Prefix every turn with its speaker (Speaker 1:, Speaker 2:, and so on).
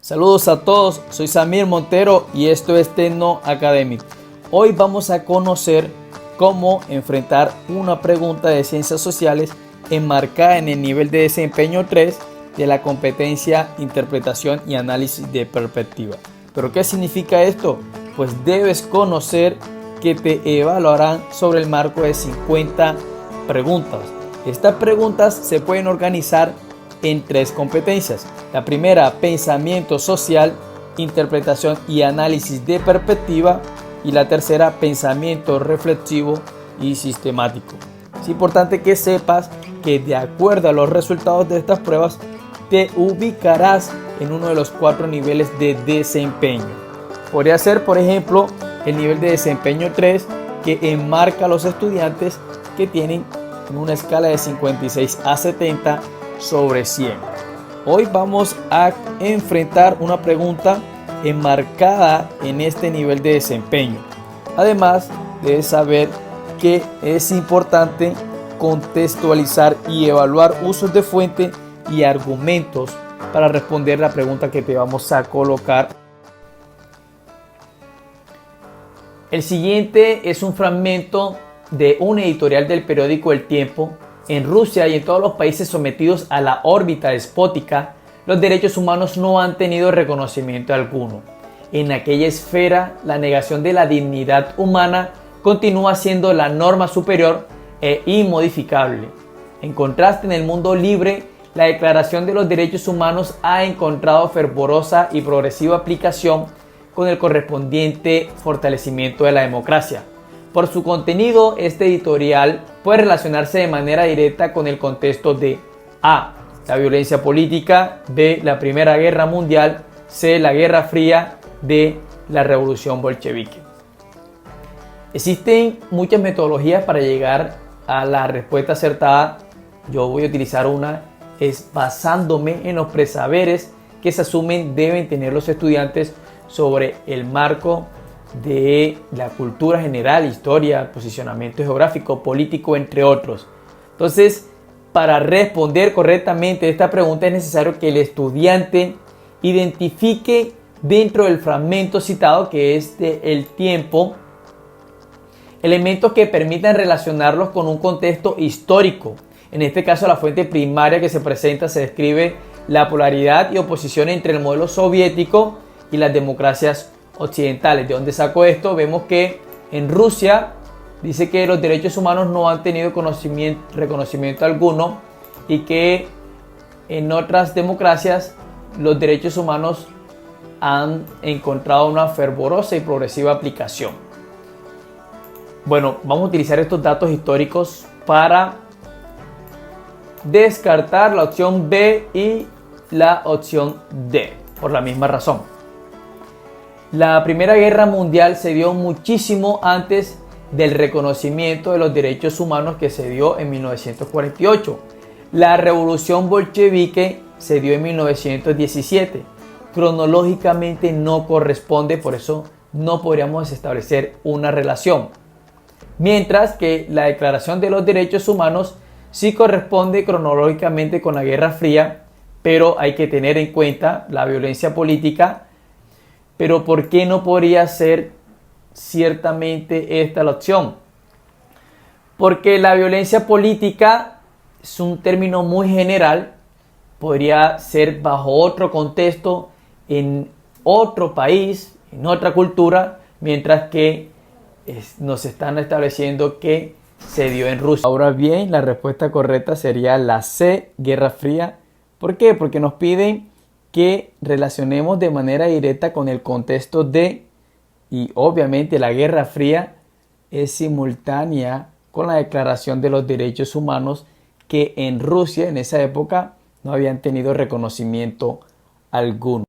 Speaker 1: Saludos a todos, soy Samir Montero y esto es Tecno Academic. Hoy vamos a conocer cómo enfrentar una pregunta de ciencias sociales enmarcada en el nivel de desempeño 3 de la competencia Interpretación y Análisis de Perspectiva. ¿Pero qué significa esto? Pues debes conocer que te evaluarán sobre el marco de 50 preguntas. Estas preguntas se pueden organizar en 3 competencias. La primera, pensamiento social, interpretación y análisis de perspectiva. Y la tercera, pensamiento reflexivo y sistemático. Es importante que sepas que de acuerdo a los resultados de estas pruebas te ubicarás en uno de los 4 niveles de desempeño. Podría ser, por ejemplo, el nivel de desempeño 3, que enmarca a los estudiantes que tienen una escala de 56 a 70 sobre 100. Hoy vamos a enfrentar una pregunta enmarcada en este nivel de desempeño. Además, debes saber que es importante contextualizar y evaluar usos de fuente y argumentos para responder la pregunta que te vamos a colocar. El siguiente es un fragmento de un editorial del periódico El Tiempo. En Rusia y en todos los países sometidos a la órbita despótica, los derechos humanos no han tenido reconocimiento alguno. En aquella esfera, la negación de la dignidad humana continúa siendo la norma superior e inmodificable. En contraste, en el mundo libre, la Declaración de los Derechos Humanos ha encontrado fervorosa y progresiva aplicación con el correspondiente fortalecimiento de la democracia. Por su contenido, este editorial puede relacionarse de manera directa con el contexto de A. La violencia política, B. La Primera Guerra Mundial, C. La Guerra Fría, D. La Revolución Bolchevique. Existen muchas metodologías para llegar a la respuesta acertada. Yo voy a utilizar una, es basándome en los presaberes que se asumen deben tener los estudiantes sobre el marco de la cultura general, historia, posicionamiento geográfico, político, entre otros. Entonces, para responder correctamente esta pregunta es necesario que el estudiante identifique dentro del fragmento citado, que es de El Tiempo, elementos que permitan relacionarlos con un contexto histórico. En este caso, la fuente primaria que se presenta se describe la polaridad y oposición entre el modelo soviético y las democracias occidentales. ¿De dónde saco esto? Vemos que en Rusia dice que los derechos humanos no han tenido reconocimiento alguno y que en otras democracias los derechos humanos han encontrado una fervorosa y progresiva aplicación. Bueno, vamos a utilizar estos datos históricos para descartar la opción B y la opción D por la misma razón. La Primera Guerra Mundial se dio muchísimo antes del reconocimiento de los derechos humanos que se dio en 1948. La Revolución Bolchevique se dio en 1917. Cronológicamente no corresponde, por eso no podríamos establecer una relación. Mientras que la Declaración de los Derechos Humanos sí corresponde cronológicamente con la Guerra Fría, pero hay que tener en cuenta la violencia política. Pero ¿por qué no podría ser ciertamente esta la opción? Porque la violencia política es un término muy general, podría ser bajo otro contexto, en otro país, en otra cultura, mientras que nos están estableciendo que se dio en Rusia. Ahora bien, la respuesta correcta sería la C, Guerra Fría. ¿Por qué? Porque nos piden que relacionemos de manera directa con el contexto de, y obviamente la Guerra Fría es simultánea con la Declaración de los Derechos Humanos, que en Rusia en esa época no habían tenido reconocimiento alguno.